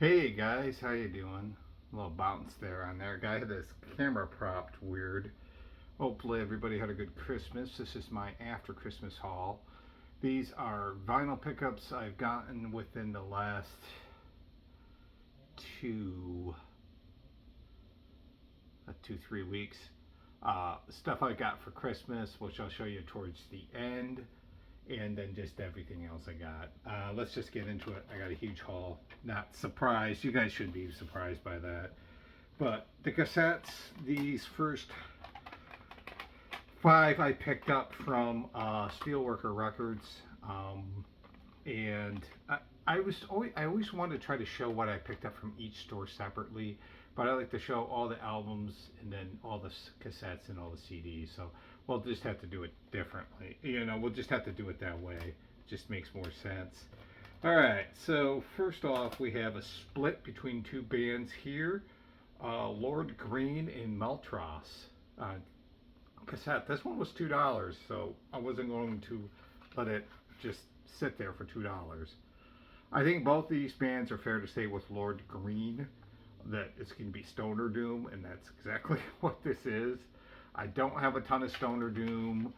Hey guys, how you doing? A little bounce there on there. Guy had this camera propped weird. Hopefully everybody had a good Christmas. This is my after Christmas haul. These are vinyl pickups I've gotten within the last two, 3 weeks. Stuff I got for Christmas, which I'll show you towards the end, and then just everything else I got. Let's just get into it. I got a huge haul. Not surprised. You guys should be surprised by that. But the cassettes, these first five I picked up from Steelworker Records, and I always wanted to try to show what I picked up from each store separately, but I like to show all the albums and then all the cassettes and all the CDs. So we'll just have to do it differently. We'll just have to do it that way. It just makes more sense. All right. So first off, we have a split between two bands here. Lord Green and Meltros cassette. This one was $2, so I wasn't going to let it just sit there for $2. I think both these bands are fair to say with Lord Green that it's going to be Stoner Doom, and that's exactly what this is. I don't have a ton of Stoner Doom,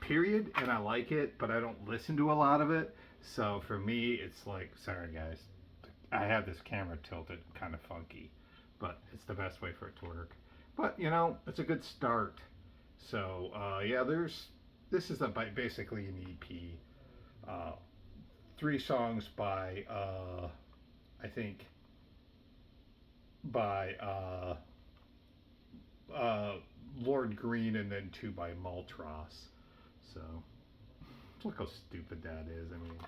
period, and I like it, but I don't listen to a lot of it. So for me, it's like, sorry guys, I have this camera tilted kind of funky, but it's the best way for it to work. But it's a good start. So yeah, this is basically an EP. Uh, 3 songs by I think by Lord Green, and then 2 by Maltros. So look how stupid that is. I mean,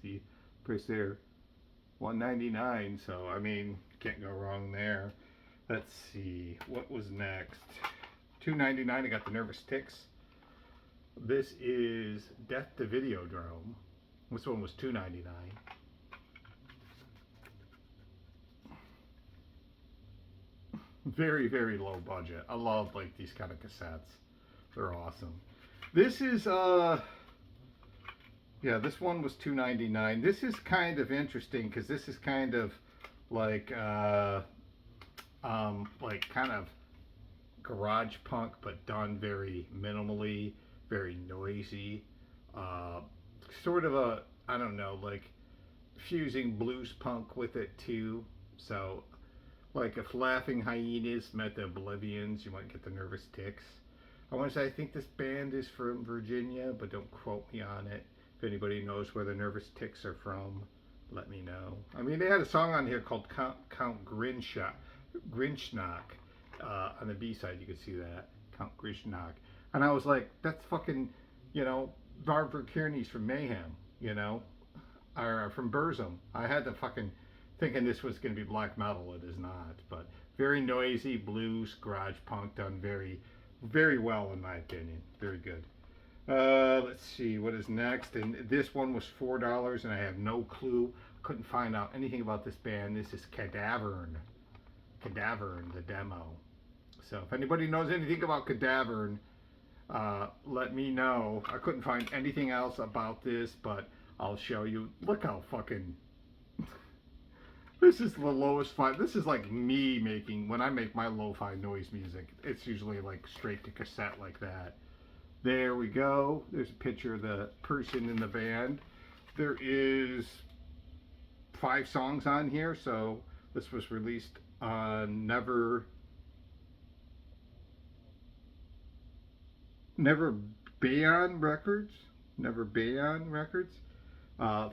see, price there, $1.99. So I mean, can't go wrong there. Let's see, what was next? $2.99. I got the Nervous Ticks. This is Death to Videodrome. This one was $2.99. Very, very low budget. I love like these kind of cassettes. They're awesome. This is yeah, this one was $2.99. This is kind of interesting because this is kind of like kind of garage punk, but done very minimally, very noisy. Uh, Sort of a, I don't know, like fusing blues punk with it too. So, like if Laughing Hyenas met the Oblivions, you might get the Nervous Ticks. I want to say I think this band is from Virginia, but don't quote me on it. If anybody knows where the Nervous Ticks are from, let me know. I mean, they had a song on here called Count Grinchnock. On the B side, you could see that Count Grinchnock, and I was like, that's fucking, Barbara Kearney's from Mayhem, or from Burzum. I had to fucking thinking this was going to be black metal. It is not, but very noisy blues, garage punk, done very, very well in my opinion. Very good. Let's see what is next. And this one was $4, and I have no clue. Couldn't find out anything about this band. This is Cadavern, the demo. So if anybody knows anything about Cadavern, let me know. I couldn't find anything else about this, but I'll show you. Look how fucking. This is the lowest fi. This is like me making, when I make my lo-fi noise music, it's usually like straight to cassette like that. There we go. There's a picture of the person in the band. There is 5 songs on here, so this was released on Never Bayon Records.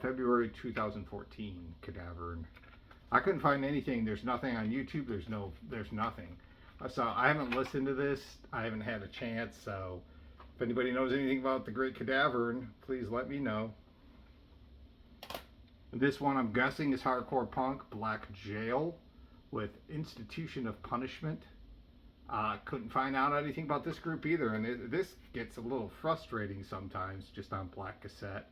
February 2014. Cadavern. I couldn't find anything. There's nothing on YouTube. There's nothing. So I haven't listened to this. I haven't had a chance. So if anybody knows anything about the Great Cadavern, please let me know. This one I'm guessing is hardcore punk. Black Jail with Institution of Punishment. Couldn't find out anything about this group either, and this gets a little frustrating sometimes just on black cassette.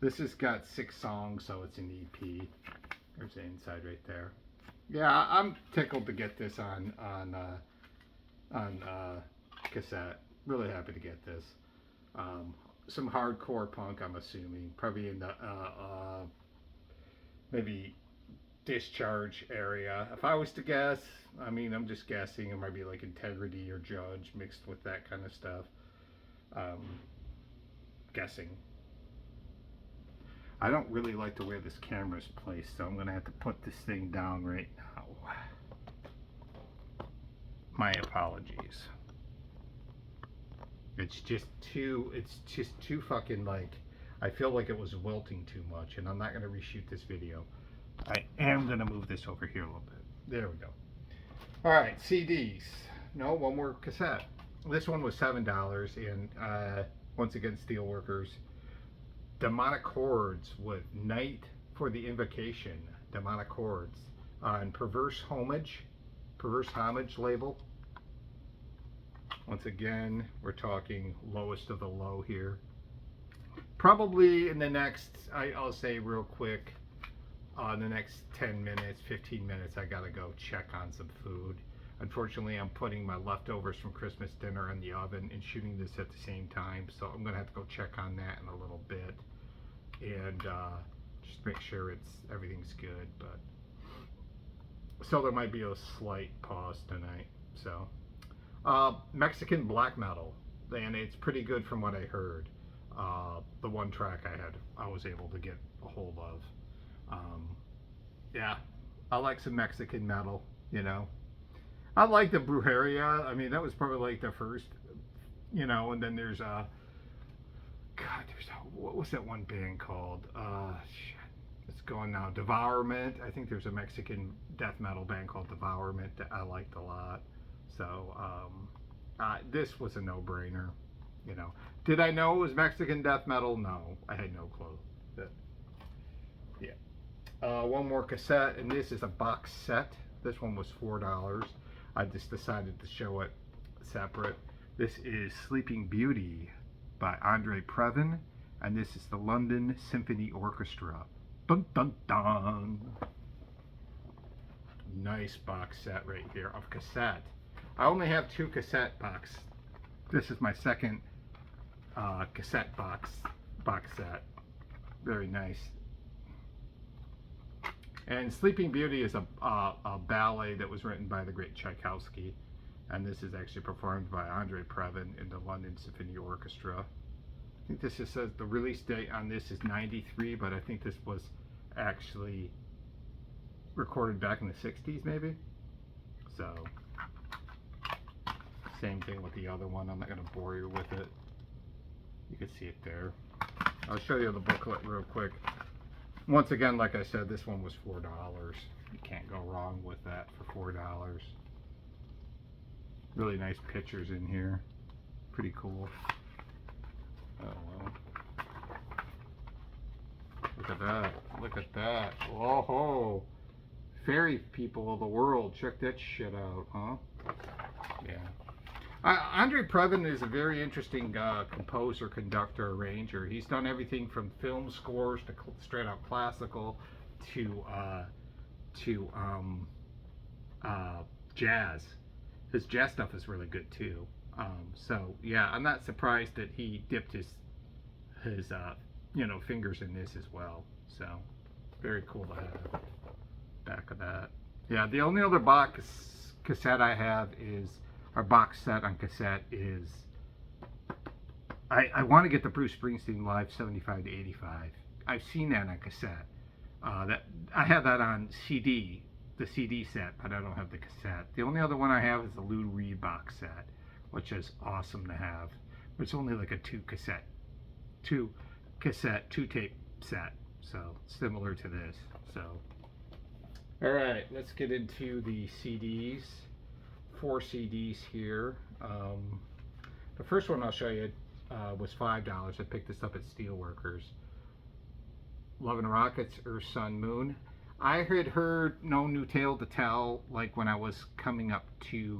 This has got 6 songs, so it's an EP. There's the inside right there. Yeah, I'm tickled to get this on cassette. Really happy to get this. Some hardcore punk, I'm assuming, probably in the maybe discharge area. If I was to guess, I mean, I'm just guessing. It might be like integrity or judge mixed with that kind of stuff. Um, Guessing. I don't really like the way this camera's placed, so I'm gonna have to put this thing down right now. My apologies. It's just too fucking like, I feel like it was wilting too much, and I'm not gonna reshoot this video. I am gonna move this over here a little bit. There we go. All right, CDs. No, one more cassette. This one was $7, and once again, Steelworkers. Demonic Hordes with Night for the Invocation. Demonic Hordes on Perverse Homage label. Once again, we're talking lowest of the low here. Probably in the next, I'll say real quick, the next 10 minutes, 15 minutes, I gotta go check on some food. Unfortunately, I'm putting my leftovers from Christmas dinner in the oven and shooting this at the same time, so I'm gonna have to go check on that in a little bit and just make sure everything's good. But so there might be a slight pause tonight. So Mexican black metal, and it's pretty good from what I heard. The one track I was able to get a hold of. Yeah, I like some Mexican metal, you know. I like the Brujeria. I mean, that was probably like the first, you know, and then there's what was that one band called? Shit, it's gone now. Devourment. I think there's a Mexican death metal band called Devourment that I liked a lot. So, this was a no-brainer, you know. Did I know it was Mexican death metal? No, I had no clue. But, yeah. One more cassette, and this is a box set. This one was $4. I just decided to show it separate. This is Sleeping Beauty by Andre Previn, and this is the London Symphony Orchestra. Dun dun dun. Nice box set right here of cassette. I only have 2 cassette box. This is my second cassette box set. Very nice. And Sleeping Beauty is a ballet that was written by the great Tchaikovsky, and this is actually performed by Andre Previn in the London Symphony Orchestra. I think this just says the release date on this is '93, but I think this was actually recorded back in the '60s, maybe. So, same thing with the other one. I'm not going to bore you with it. You can see it there. I'll show you the booklet real quick. Once again, like I said, this one was $4. You can't go wrong with that for $4. Really nice pictures in here. Pretty cool. Oh well. Look at that. Look at that. Whoa. Fairy people of the world. Check that shit out, huh? Yeah. Andre Previn is a very interesting composer, conductor, arranger. He's done everything from film scores to straight out classical to jazz. His jazz stuff is really good too. So yeah, I'm not surprised that he dipped his fingers in this as well. So very cool to have. Back of that. Yeah, the only other box cassette I have is. Our box set on cassette is I want to get the Bruce Springsteen Live 75 to 85. I've seen that on cassette. That I have that on CD, the CD set, but I don't have the cassette. The only other one I have is the Lou Reed box set, which is awesome to have. But it's only like a two tape set, so similar to this. So, all right, let's get into the CDs. 4 CDs here. The first one I'll show you was $5. I picked this up at Steelworkers. Love and Rockets, Earth, Sun, Moon. I had heard No New Tale to Tell like when I was driving up to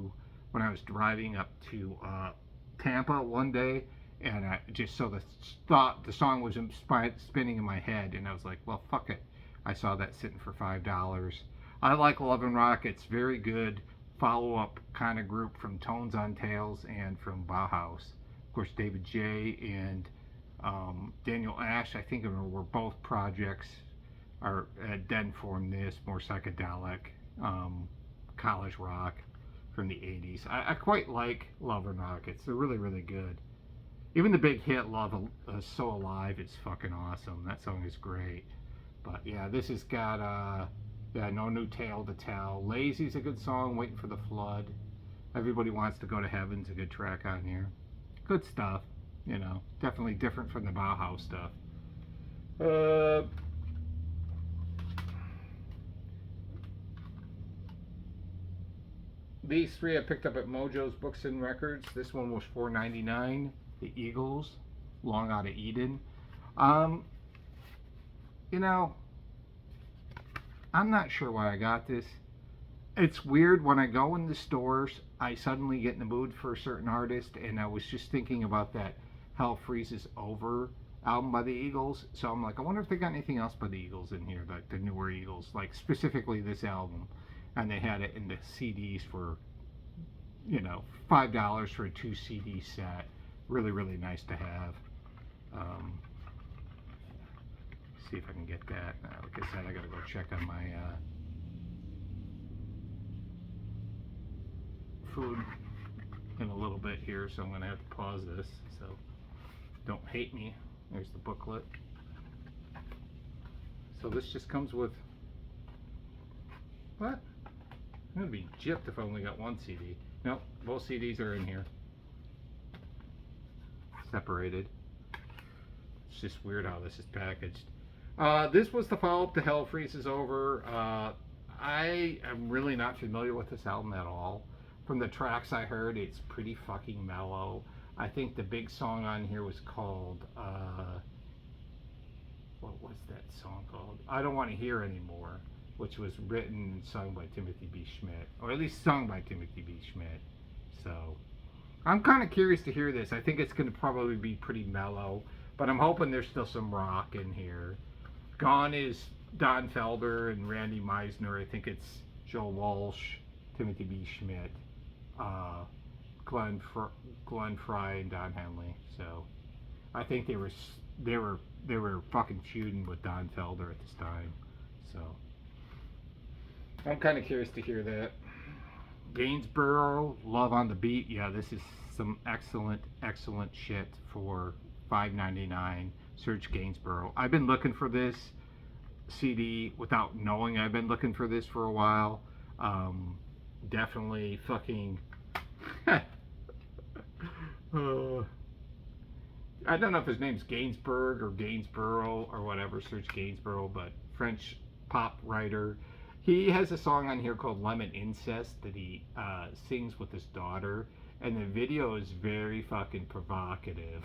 Tampa one day, and I just saw the song was spinning in my head, and I was like, well, fuck it. I saw that sitting for $5. I like Love and Rockets, very good follow-up kind of group from Tones on Tails and from Bauhaus. Of course, David J. and Daniel Ash, I think were both projects or then formed this more psychedelic um, college rock from the 80s. I quite like Love and Rockets. They're really, really good. Even the big hit Love So Alive is fucking awesome. That song is great. But yeah, this has got yeah, No New Tale to Tell. Lazy's a good song. Waiting for the Flood. Everybody Wants to Go to Heaven's a good track on here. Good stuff. You know, definitely different from the Bauhaus stuff. Uh, these three I picked up at Mojo's Books and Records. This one was $4.99. The Eagles, Long Out of Eden. Um, you know, I'm not sure why I got this. It's weird when I go in the stores, I suddenly get in the mood for a certain artist, and I was just thinking about that Hell Freezes Over album by the Eagles. So I'm like, I wonder if they got anything else by the Eagles in here, like the newer Eagles, like specifically this album. And they had it in the CDs for, you know, $5 for a 2 CD set. Really, really nice to have. See if I can get that. Like I said, I gotta go check on my food in a little bit here, so I'm gonna have to pause this. So don't hate me. There's the booklet. So this just comes with what? I'm gonna be gypped if I only got one CD. Nope, both CDs are in here. Separated. It's just weird how this is packaged. This was the follow-up to Hell Freezes Over. I am really not familiar with this album at all. From the tracks I heard, it's pretty fucking mellow. I think the big song on here was called, what was that song called? I Don't Want to Hear Anymore, which was written and sung by Timothy B. Schmidt, or at least sung by Timothy B. Schmidt. So, I'm kind of curious to hear this. I think it's going to probably be pretty mellow, but I'm hoping there's still some rock in here. Gone is Don Felder and Randy Meisner. I think it's Joe Walsh, Timothy B. Schmidt, Glenn Fry, and Don Henley. So I think they were fucking feuding with Don Felder at this time. So I'm kind of curious to hear that. Gainsborough, Love on the Beat. Yeah, this is some excellent shit for $5.99. Serge Gainsborough. I've been looking for this CD without knowing I've been looking for this for a while. Definitely fucking. I don't know if his name's Gainsbourg or Gainsborough or whatever, Serge Gainsborough, but French pop writer. He has a song on here called Lemon Incest that he sings with his daughter, and the video is very fucking provocative.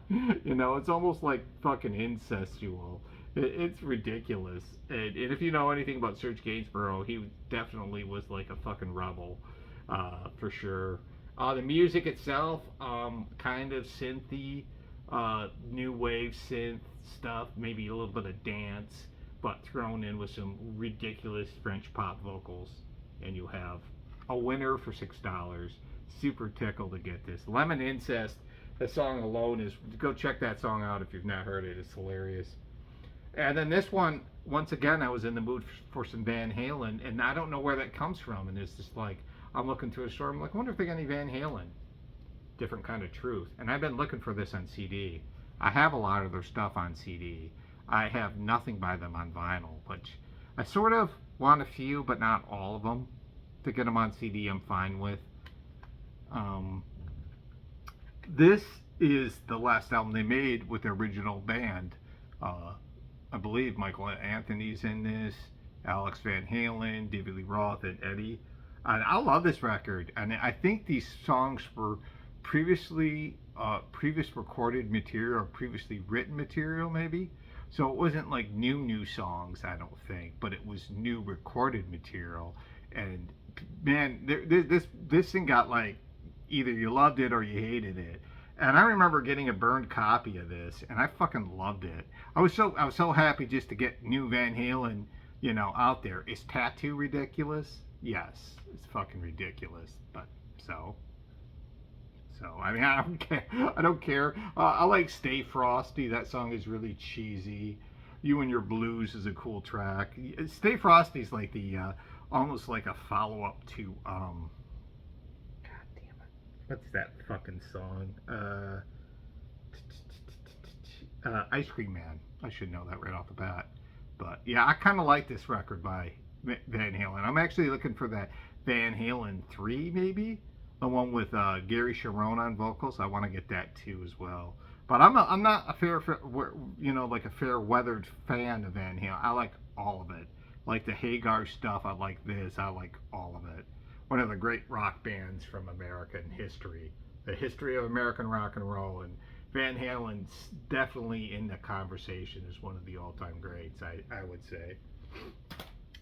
You know, it's almost like fucking incestual. It's ridiculous. And if you know anything about Serge Gainsborough, he definitely was like a fucking rebel, for sure. The music itself, kind of synthy, new wave synth stuff, maybe a little bit of dance, but thrown in with some ridiculous French pop vocals. And you have a winner for $6. Super tickled to get this. Lemon Incest, the song alone is, go check that song out if you've not heard it. It's hilarious. And then this one, once again, I was in the mood for some Van Halen, and I don't know where that comes from. And it's just like, I'm looking through a store, I'm like, I wonder if they got any Van Halen. Different Kind of Truth. And I've been looking for this on CD. I have a lot of their stuff on CD. I have nothing by them on vinyl, which I sort of want a few, but not all of them. To get them on CD, I'm fine with. This is the last album they made with their original band. I believe Michael Anthony's in this, Alex Van Halen, David Lee Roth, and Eddie. And I love this record, and I think these songs were previous recorded material or previously written material, maybe. So it wasn't like new songs, I don't think, but it was new recorded material. And man, this thing got like, either you loved it or you hated it. And I remember getting a burned copy of this, and I fucking loved it. I was so happy just to get new Van Halen, you know, out there. Is Tattoo ridiculous? Yes, it's fucking ridiculous. But so I mean, I don't care. I like Stay Frosty. That song is really cheesy. You and Your Blues is a cool track. Stay Frosty's like the almost like a follow up to God damn it, what's that fucking song? Ice Cream Man. I should know that right off the bat. But yeah, I kind of like this record by Van Halen. I'm actually looking for that Van Halen 3, maybe the one with Gary Sharon on vocals. I want to get that too as well. But I'm not a like a fair weathered fan of Van Halen. I like all of it. Like the Hagar stuff. I like this. I like all of it. One of the great rock bands from American history. The history of American rock and roll, and Van Halen's definitely in the conversation as one of the all-time greats, I would say.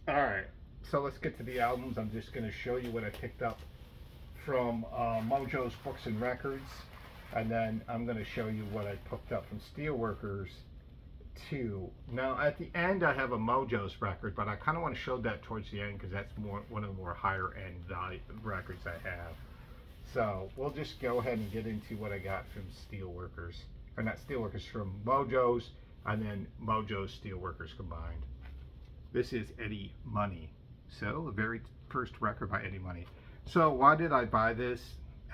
All right, so let's get to the albums. I'm just going to show you what I picked up from Mojo's Books and Records, and then I'm going to show you what I picked up from Steelworkers too. Now, at the end, I have a Mojo's record, but I kind of want to show that towards the end because that's one of the more higher-end records I have. So we'll just go ahead and get into what I got from Steelworkers, or not Steelworkers, from Mojo's, and then Mojo's Steelworkers combined. This is Eddie Money. So the very first record by Eddie Money. So why did I buy this?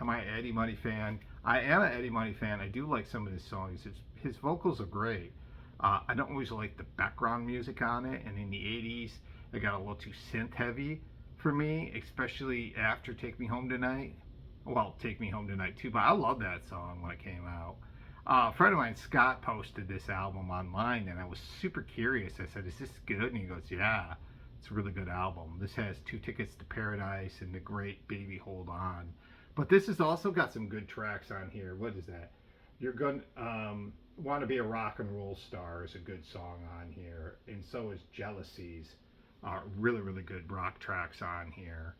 Am I an Eddie Money fan? I am an Eddie Money fan. I do like some of his songs. His vocals are great. I don't always like the background music on it, and in the 80s, it got a little too synth heavy for me, especially after Take Me Home Tonight. Well, Take Me Home Tonight too, but I love that song when it came out. A friend of mine, Scott, posted this album online, and I was super curious. I said, is this good? And he goes, yeah, it's a really good album. This has Two Tickets to Paradise and the great Baby Hold On. But this has also got some good tracks on here. What is that? You're Gonna Want to Be a Rock and Roll Star is a good song on here. And so is Jealousies. Really, really good rock tracks on here.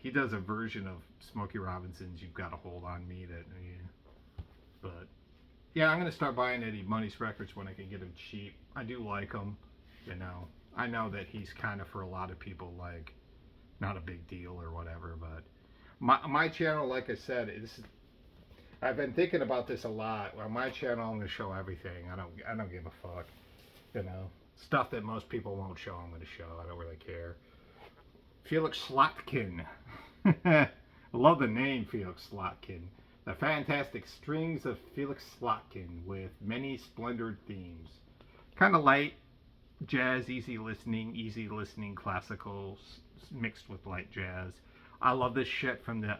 He does a version of Smokey Robinson's "You've Got a Hold on Me." But yeah, I'm gonna start buying Eddie Money's records when I can get them cheap. I do like them, you know. I know that he's kind of, for a lot of people, like not a big deal or whatever. But my channel, like I said, I've been thinking about this a lot. On my channel, I'm gonna show everything. I don't give a fuck, you know. Stuff that most people won't show, I'm gonna show. I don't really care. Felix Slotkin. I love the name Felix Slotkin. The fantastic strings of Felix Slotkin with many splendid themes. Kind of light jazz, easy listening classical mixed with light jazz. I love this shit from the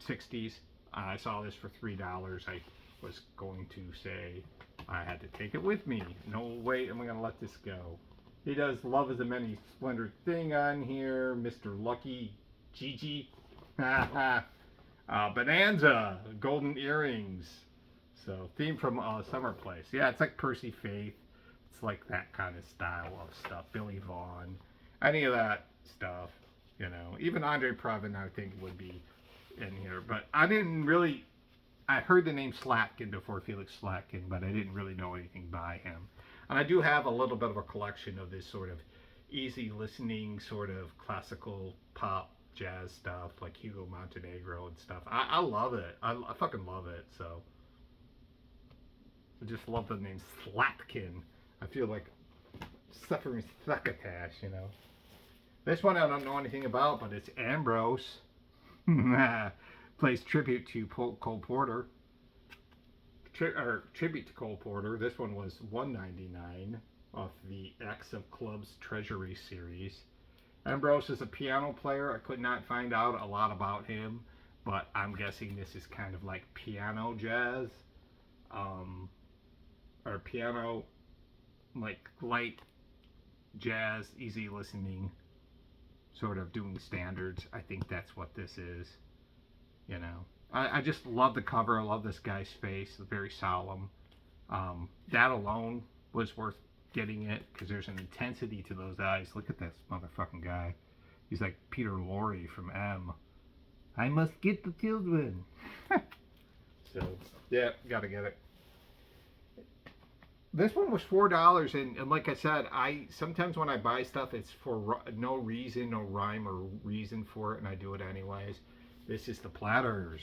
60s. I saw this for $3. I was going to say I had to take it with me. No, wait, am I going to let this go? He does Love is a Many Splendid Thing on here. Mr. Lucky Gigi. Bonanza. Golden Earrings. So, theme from Summer Place. Yeah, it's like Percy Faith. It's like that kind of style of stuff. Billy Vaughn. Any of that stuff. You know, even Andre Previn, I think, would be in here. But I didn't really... I heard the name Slatkin before, Felix Slatkin, but I didn't really know anything by him. And I do have a little bit of a collection of this sort of easy listening, sort of classical pop jazz stuff, like Hugo Montenegro and stuff. I love it. I fucking love it. So I just love the name Slatkin. I feel like suffering succotash, you know. This one I don't know anything about, but it's Ambrose. Plays tribute to Cole Porter. Tribute to Cole Porter. This one was $1.99 off the Acts of Clubs Treasury series. Ambrose is a piano player. I could not find out a lot about him, but I'm guessing this is kind of like piano jazz, or piano, like light jazz, easy listening, sort of doing standards. I think that's what this is, you know. I just love the cover. I love this guy's face. It's very solemn. That alone was worth getting it because there's an intensity to those eyes. Look at this motherfucking guy. He's like Peter Lorre from M. I must get the children. So, yeah, gotta get it. This one was $4, and like I said, sometimes when I buy stuff, it's for no reason, no rhyme or reason for it, and I do it anyways. This is the Platters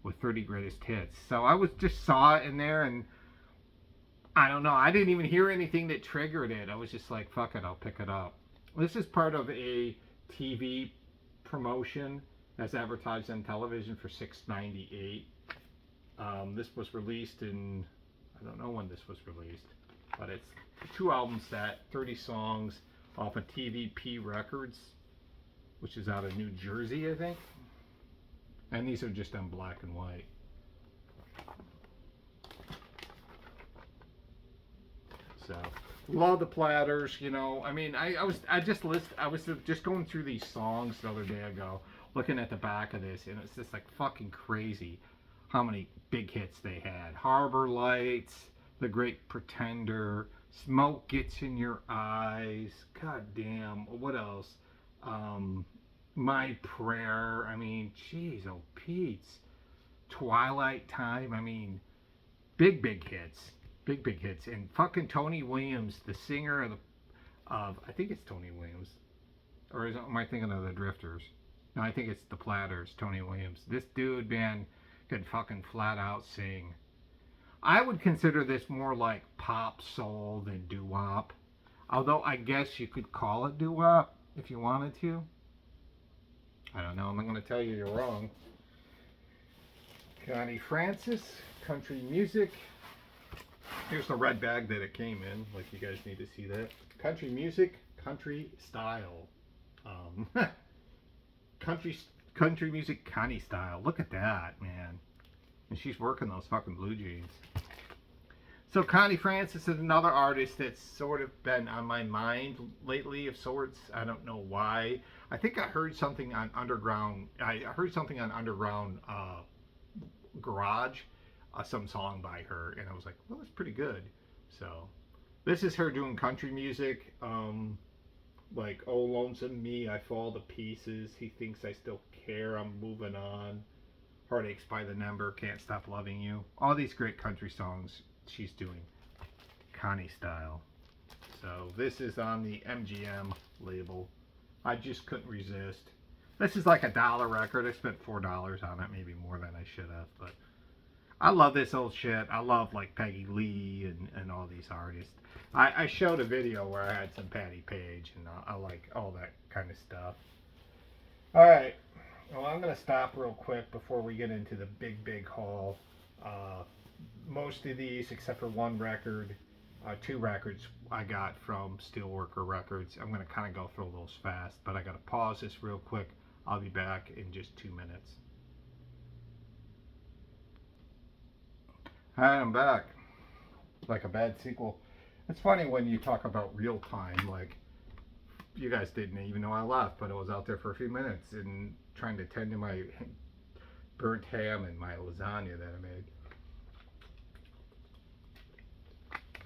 with 30 Greatest Hits. So I just saw it in there, and I don't know. I didn't even hear anything that triggered it. I was just like, fuck it, I'll pick it up. This is part of a TV promotion that's advertised on television for $6.98. This was released in, I don't know when this was released, but it's a 2 album set, 30 songs off of TVP Records, which is out of New Jersey, I think. And these are just on black and white. So love the Platters, you know. I mean, I was just going through these songs the other day ago, looking at the back of this, and it's just like fucking crazy how many big hits they had. Harbor Lights, The Great Pretender, Smoke Gets in Your Eyes. God damn, what else? My Prayer. I mean, jeez, oh Pete's. Twilight Time. I mean, big hits. Big hits. And fucking Tony Williams, the singer of I think it's Tony Williams. Or am I thinking of the Drifters? No, I think it's the Platters, Tony Williams. This dude, man, could fucking flat out sing. I would consider this more like pop soul than doo-wop. Although I guess you could call it doo-wop if you wanted to. I don't know. I'm not going to tell you you're wrong. Connie Francis, country music. Here's the red bag that it came in. Like, you guys need to see that. Country music, country style. Country music, Connie style. Look at that, man. And she's working those fucking blue jeans. So Connie Francis is another artist that's sort of been on my mind lately of sorts. I don't know why. I think I heard something on Underground. I heard something on Underground Garage, some song by her, and I was like, well, that's pretty good. So this is her doing country music. Like, oh, lonesome me, I fall to pieces. He thinks I still care. I'm moving on. Heartaches by the number. Can't stop loving you. All these great country songs she's doing Connie style. So this is on the MGM label. I just couldn't resist. This is like $1 record. I spent $4 on it, maybe more than I should have, but I love this old shit. I love like Peggy Lee and all these artists. I showed a video where I had some Patti Page, and I like all that kind of stuff. All right. Well, I'm going to stop real quick before we get into the big haul. Most of these, except for one record, 2 records I got from Steelworker Records. I'm going to kind of go through those fast, but I got to pause this real quick. I'll be back in just 2 minutes. Hi, I'm back. Like a bad sequel. It's funny when you talk about real time, like, you guys didn't even know I left, but I was out there for a few minutes and trying to tend to my burnt ham and my lasagna that I made.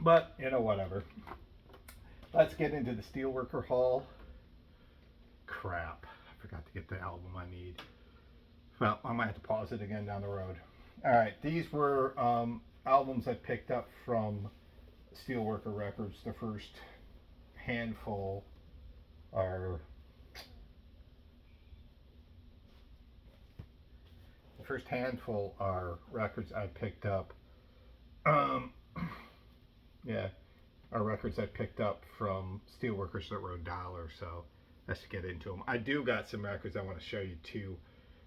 But, you know, whatever. Let's get into the Steelworker haul. Crap. I forgot to get the album I need. Well, I might have to pause it again down the road. Alright, these were albums I picked up from Steelworker Records. The first handful are records I picked up. Are records I picked up from Steelworkers that were $1. So let's get into them. I do got some records I want to show you too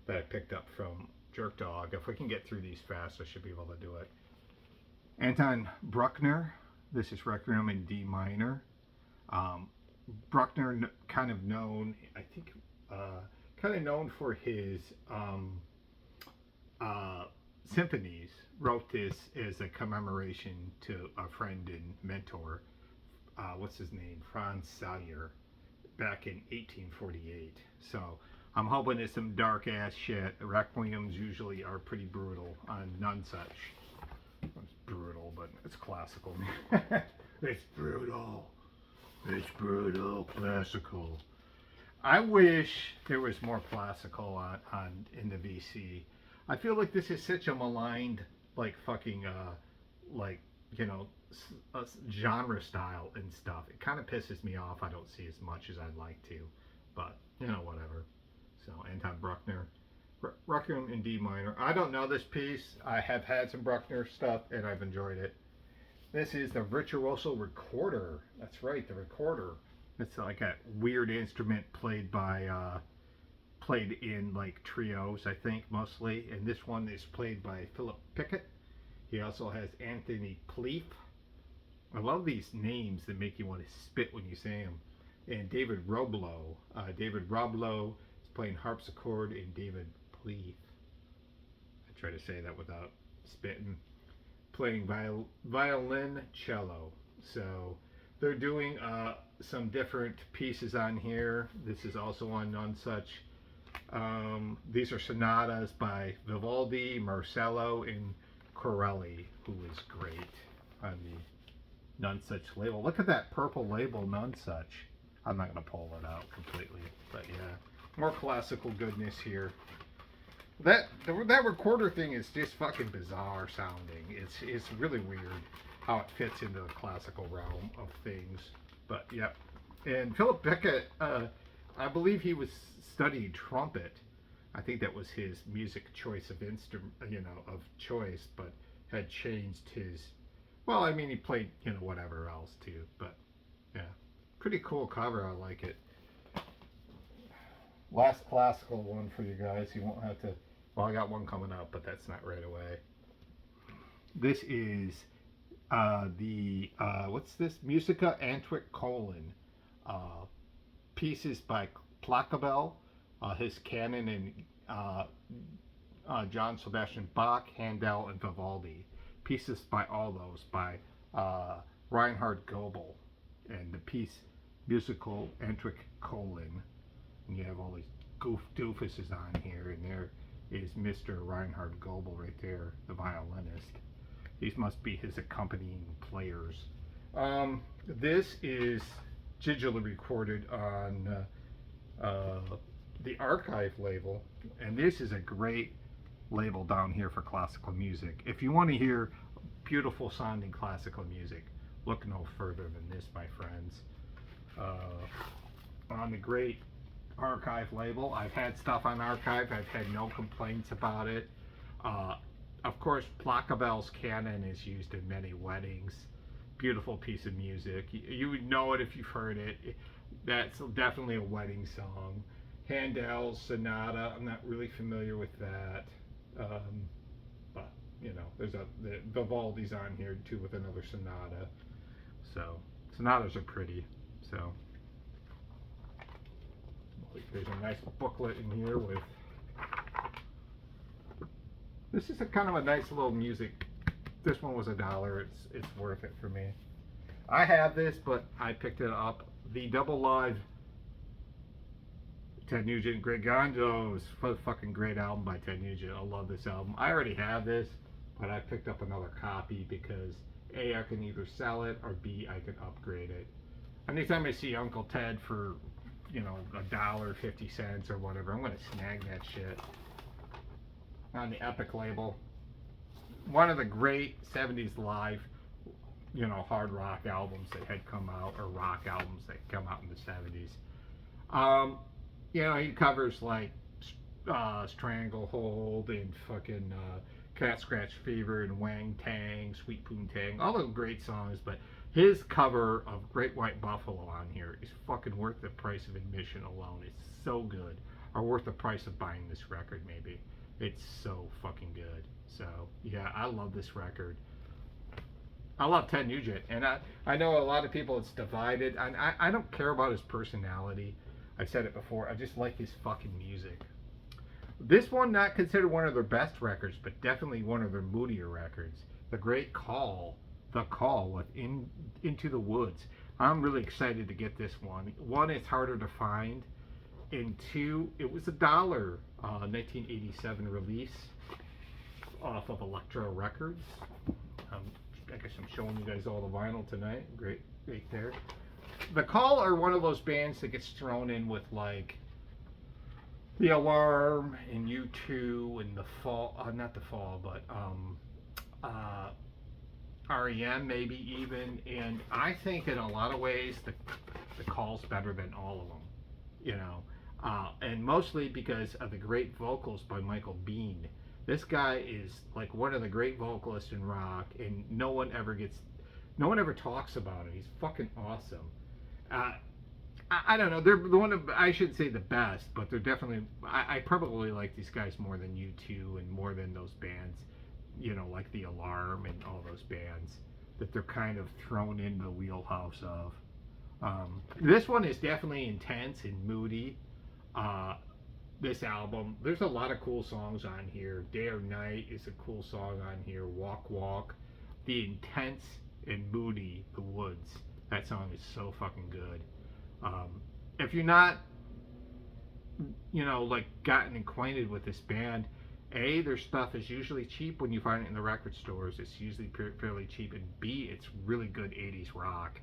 that I picked up from Jerk Dog. If we can get through these fast, I should be able to do it. Anton Bruckner. This is Requiem in D minor. Bruckner, kind of known, I think, kind of known for his symphonies. Wrote this as a commemoration to a friend and mentor. What's his name? Franz Salyer, back in 1848. So I'm hoping it's some dark ass shit. Requiems usually are pretty brutal on None Such. It's brutal, but it's classical. It's brutal. It's brutal, classical. I wish there was more classical on in the VC. I feel like this is such a maligned, like fucking, like, you know, genre style and stuff. It kind of pisses me off. I don't see as much as I'd like to, but you know, whatever. So Anton Bruckner, Requiem in D minor. I don't know this piece. I have had some Bruckner stuff and I've enjoyed it. This is the virtuoso recorder. That's right, the recorder. It's like a weird instrument played in like trios, I think mostly. And this one is played by Philip Pickett. He also has Anthony Pleef. I love these names that make you want to spit when you say them. And David Roblo. David Roblo is playing harpsichord, and David Pleef. I try to say that without spitting. Playing violin, cello. So they're doing some different pieces on here. This is also on None Such. These are sonatas by Vivaldi, Marcello, and Corelli, who is great on the None Such label. Look at that purple label, None Such. I'm not going to pull it out completely, but yeah, more classical goodness here. That recorder thing is just fucking bizarre sounding. It's really weird how it fits into the classical realm of things. But yeah, and Philip Pickett, I believe he was studying trumpet. I think that was his music choice of instrument, of choice, but had changed his. Well, I mean, he played whatever else too. But yeah, pretty cool cover. I like it. Last classical one for you guys. You won't have to. Well, I got one coming up, but that's not right away. This is what's this? Musica Antwerp Colon. Pieces by Placabel, his canon, and John Sebastian Bach, Handel, and Vivaldi. Pieces by all those by Reinhard Goebel, and the piece Musical Antwerp Colon. And you have all these doofuses on here, and there is Mr. Reinhard Goebel right there, the violinist. These must be his accompanying players. This is digitally recorded on the Archive label, and this is a great label down here for classical music. If you want to hear beautiful sounding classical music, look no further than this, my friends. On the great Archive label, I've had stuff on Archive. I've had no complaints about it. Of course, Placabel's canon is used in many weddings. Beautiful piece of music. You would know it if you've heard it. That's definitely a wedding song. Handel's Sonata, I'm not really familiar with that. But, there's the Vivaldi's on here too with another sonata. So, sonatas are pretty. So, there's a nice booklet in here with. This is a kind of a nice little music. This one was $1. It's worth it for me. I have this, but I picked it up. The Double Live Ted Nugent, Great Gonzos. Fucking great album by Ted Nugent. I love this album. I already have this, but I picked up another copy because A, I can either sell it, or B, I can upgrade it. Anytime I see Uncle Ted for $1.50 or whatever, I'm gonna snag that shit. On the Epic label, one of the great 70s live hard rock albums that had come out, or rock albums that come out in the 70s. He covers like Stranglehold and fucking Cat Scratch Fever and Wang Tang, Sweet Poontang, all those great songs, but his cover of Great White Buffalo on here is fucking worth the price of admission alone. It's so good. Or worth the price of buying this record, maybe. It's so fucking good. So, yeah, I love this record. I love Ted Nugent, and I know a lot of people, it's divided, and I don't care about his personality. I've said it before, I just like his fucking music. This one, not considered one of their best records, but definitely one of their moodier records. The Great Call, The Call with Into the Woods. I'm really excited to get this one. One, it's harder to find, and two, it was $1, 1987 release off of Elektra Records. I guess I'm showing you guys all the vinyl tonight. Great there. The Call are one of those bands that gets thrown in with like The Alarm and U2 and The Fall, not The Fall, but REM maybe even. And I think in a lot of ways the Call's better than all of them, and mostly because of the great vocals by Michael Bean. This guy is like one of the great vocalists in rock, and no one ever gets No one ever talks about him. He's fucking awesome. Uh, I don't know. They're the one of, I should say the best, but they're definitely. I probably like these guys more than U2 and more than those bands, like the Alarm and all those bands that they're kind of thrown into the wheelhouse of. This one is definitely intense and moody. Uh, this album, there's a lot of cool songs on here. Day or Night is a cool song on here. Walk Walk, the intense and moody The Woods. That song is so fucking good. If you're not, like gotten acquainted with this band, A, their stuff is usually cheap when you find it in the record stores. It's usually fairly cheap, and B, it's really good 80s rock,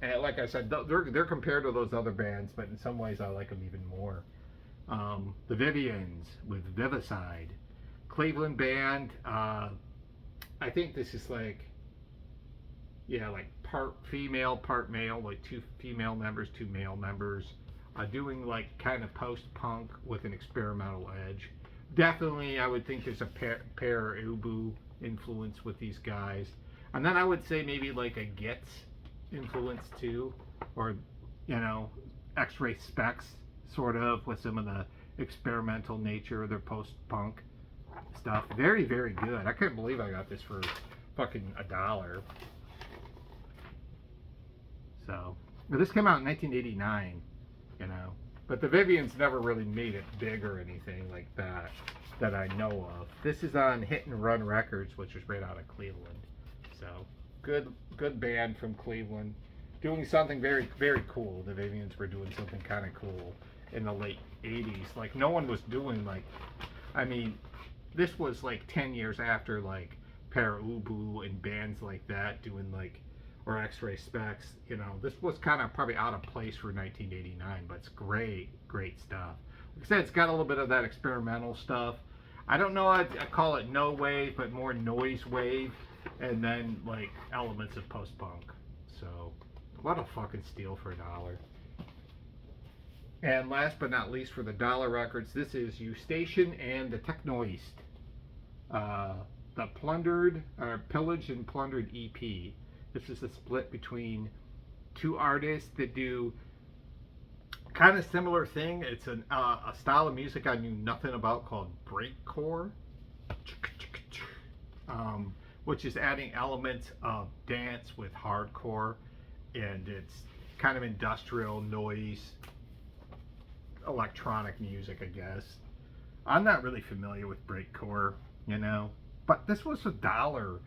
And like I said, they're compared to those other bands, but in some ways I like them even more. The Vivians with Vivicide, Cleveland band. I think this is like part female, part male, like 2 female members, 2 male members, doing like kind of post-punk with an experimental edge. Definitely, I would think there's a pair Ubu influence with these guys, and then I would say maybe like a Gets influence too, or X-Ray Specs sort of with some of the experimental nature of their post-punk stuff. Very, very good. I couldn't believe I got this for fucking $1. So, this came out in 1989, but the Vivians never really made it big or anything like that I know of. This is on Hit and Run Records, which is right out of Cleveland. So, good band from Cleveland, doing something very, very cool. The Vivians were doing something kind of cool in the late 80s. Like, no one was doing, this was like 10 years after, like, Para Ubu and bands like that doing, like, or X-Ray Specs. This was kind of probably out of place for 1989, but it's great stuff. Like I said, it's got a little bit of that experimental stuff. I don't know, I call it no wave, but more noise wave, and then like elements of post-punk. So, what a fucking steal for $1. And last but not least, for the $1 records, this is Eustachian and the Technoist, the Pillaged and Plundered EP. This is a split between 2 artists that do kind of similar thing. It's a style of music I knew nothing about called breakcore, which is adding elements of dance with hardcore, and it's kind of industrial noise, electronic music, I guess. I'm not really familiar with breakcore, but this was $1.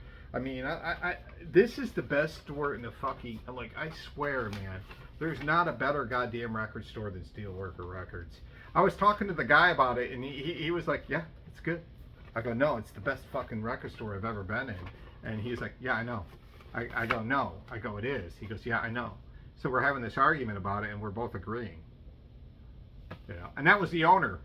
This is the best store in the fucking, I swear, man, there's not a better goddamn record store than Steelworker Records. I was talking to the guy about it, and he was like, yeah, it's good. I go, no, it's the best fucking record store I've ever been in. And he's like, yeah, I know. I go, no. I go, it is. He goes, yeah, I know. So we're having this argument about it, and we're both agreeing. And that was the owner.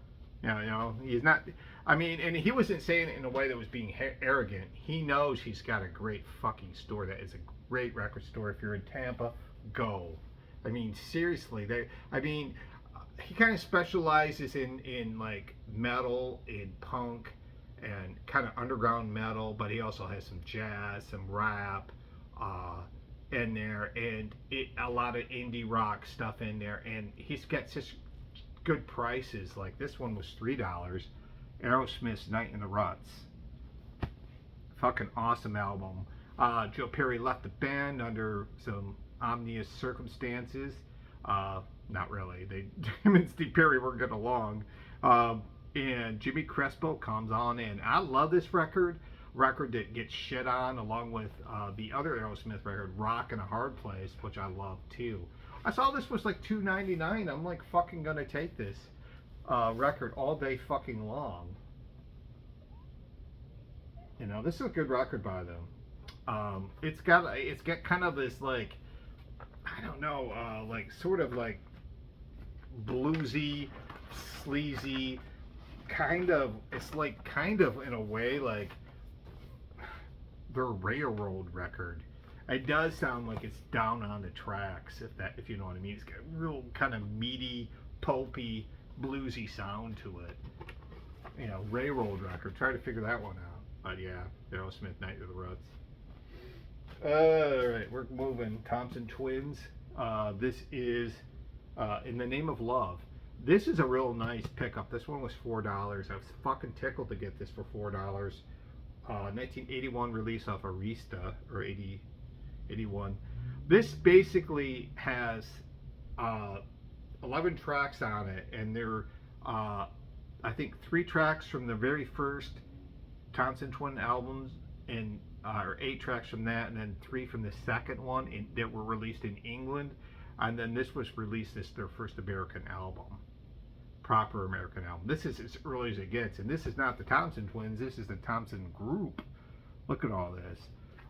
He's not, and he wasn't saying it in a way that was being arrogant. He knows he's got a great fucking store. That is a great record store. If you're in Tampa, go. Seriously, he kind of specializes in like metal, in punk, and kind of underground metal, but he also has some jazz, some rap in there, and a lot of indie rock stuff in there, and he's got such good prices. Like this one was $3. Aerosmith's Night in the Ruts. Fucking awesome album. Joe Perry left the band under some ominous circumstances. Not really. Him and Steve Perry weren't getting along. And Jimmy Crespo comes on in. I love this record that gets shit on along with the other Aerosmith record, Rock in a Hard Place, which I love too. I saw this was like $2.99. I'm like fucking gonna take this record all day fucking long. This is a good record by them. It's got kind of this like, I don't know, like sort of like bluesy, sleazy kind of. It's like kind of in a way like their Railroad record. It does sound like it's down on the tracks, if you know what I mean. It's got a real kind of meaty, pulpy, bluesy sound to it. Railroad record. Try to figure that one out. But yeah, Aerosmith, Night of the Ruts. All right, we're moving. Thompson Twins. This is In the Name of Love. This is a real nice pickup. This one was $4. I was fucking tickled to get this for $4. 1981 release off Arista, or 81. This basically has 11 tracks on it, and there are, I think, 3 tracks from the very first Thompson Twin albums, and or 8 tracks from that, and then 3 from the second one that were released in England, and then this was released as their first American album, proper American album. This is as early as it gets, and this is not the Thompson Twins. This is the Thompson Group. Look at all this.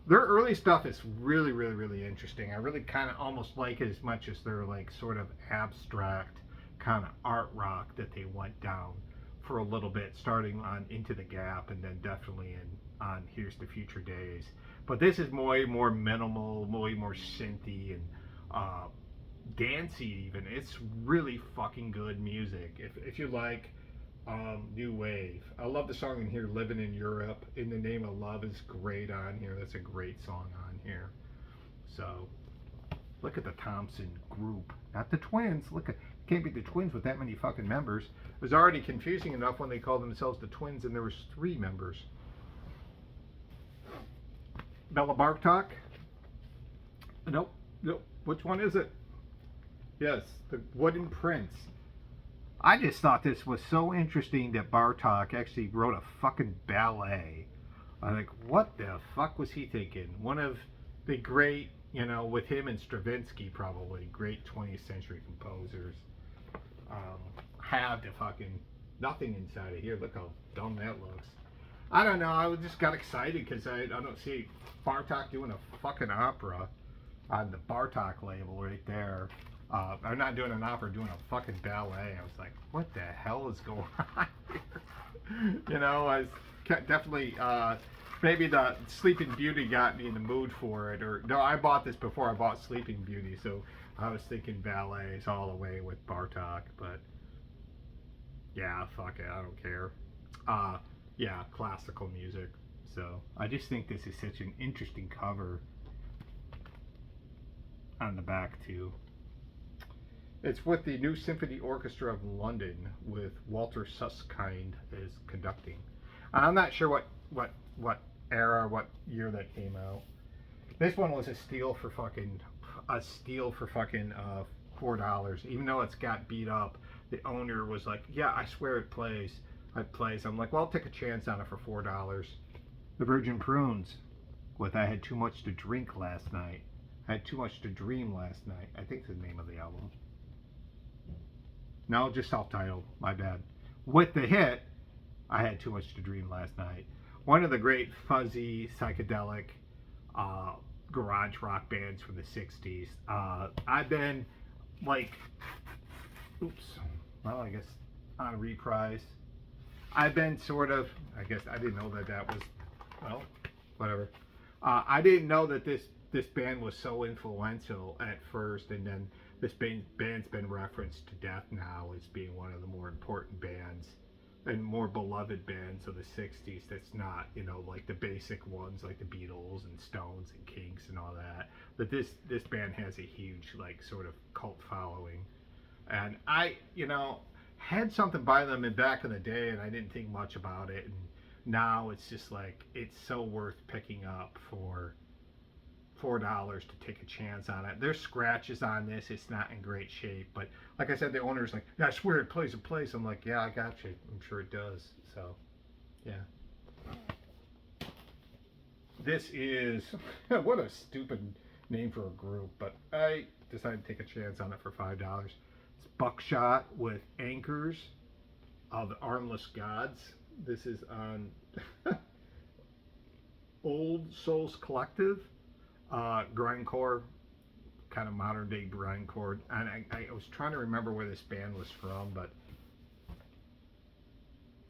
Their early stuff is really, really, really interesting. I really kind of almost like it as much as their like sort of abstract kind of art rock that they went down for a little bit, starting on Into the Gap, and then definitely on Here's to Future Days. But this is way more minimal, way more synthy and dancey even. It's really fucking good music. If you like new wave. I love the song in here, Living in Europe. In the Name of Love is great on here. That's a great song on here. So look at the Thompson Group. Not the Twins. Look at, can't be the Twins with that many fucking members. It was already confusing enough when they called themselves the Twins and there was 3 members. Bella Bartok? Nope. Which one is it? Yes, the Wooden Prince. I just thought this was so interesting that Bartok actually wrote a fucking ballet. I'm like, what the fuck was he thinking? One of the great, with him and Stravinsky, probably great 20th century composers, have the fucking nothing inside of here. Look how dumb that looks. I don't know. I just got excited because I don't see Bartok doing a fucking opera on the Bartok label right there. I'm not doing an opera, doing a fucking ballet. I was like, what the hell is going on here? I was definitely, maybe the Sleeping Beauty got me in the mood for it. Or no, I bought this before I bought Sleeping Beauty, so I was thinking ballets all the way with Bartok. But yeah, fuck it, I don't care. Yeah, classical music. So I just think this is such an interesting cover on the back too. It's with the New Symphony Orchestra of London with Walter Susskind as conducting. I'm not sure what era, what year that came out. This one was a steal for fucking $4. Even though it's got beat up, the owner was like, "Yeah, I swear it plays. It plays." I'm like, "Well, I'll take a chance on it for $4." The Virgin Prunes with I Had Too Much to Drink Last Night. I Had Too Much to Dream Last Night. I think it's the name of the album. No, just self-titled. My bad. With the hit, I Had Too Much to Dream Last Night. One of the great fuzzy, psychedelic garage rock bands from the 60s. I've been like, I guess on Reprise. I've been sort of, I guess I didn't know that was, well, whatever. I didn't know that this band was so influential at first, and then this band's been referenced to death now as being one of the more important bands and more beloved bands of the 60s. That's not, like the basic ones like the Beatles and Stones and Kinks and all that. But this band has a huge, like, sort of cult following. And I, had something by them back in the day, and I didn't think much about it. And now it's just like, it's so worth picking up for $4 to take a chance on it. There's scratches on this. It's not in great shape, but like I said, the owner's like, "Yeah, I swear it plays. I'm like, "Yeah, I got you. I'm sure it does." So, yeah. This is what a stupid name for a group, but I decided to take a chance on it for $5. It's Buckshot with Anchors of the Armless Gods. This is on Old Souls Collective. Grindcore, kind of modern day grindcore. And I was trying to remember where this band was from, but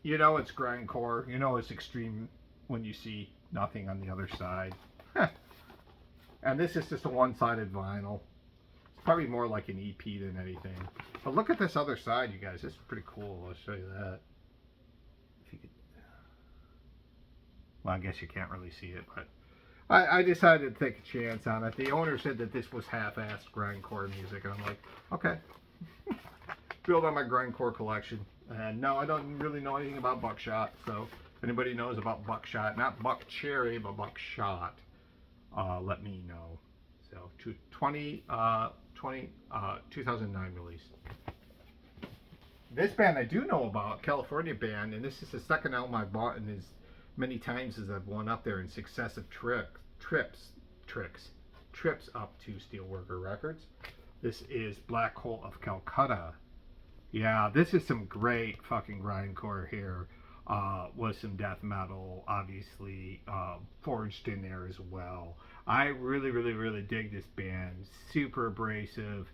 it's grindcore. It's extreme when you see nothing on the other side. And this is just a one-sided vinyl. It's probably more like an EP than anything. But look at this other side, you guys. This is pretty cool. I'll show you that. If you could. Well, I guess you can't really see it, but I decided to take a chance on it. The owner said that this was half-assed grindcore music, and I'm like, okay. Build on my grindcore collection. And no, I don't really know anything about Buckshot, so if anybody knows about Buckshot, not Buck Cherry, but Buckshot, let me know. So, 2009 release. This band I do know about, California band, and this is the second album I bought and as many times as I've won up there in successive trips up to Steelworker Records. This is Black Hole of Calcutta. Yeah, this is some great fucking grindcore here. With some death metal, obviously, forged in there as well. I really dig this band. Super abrasive,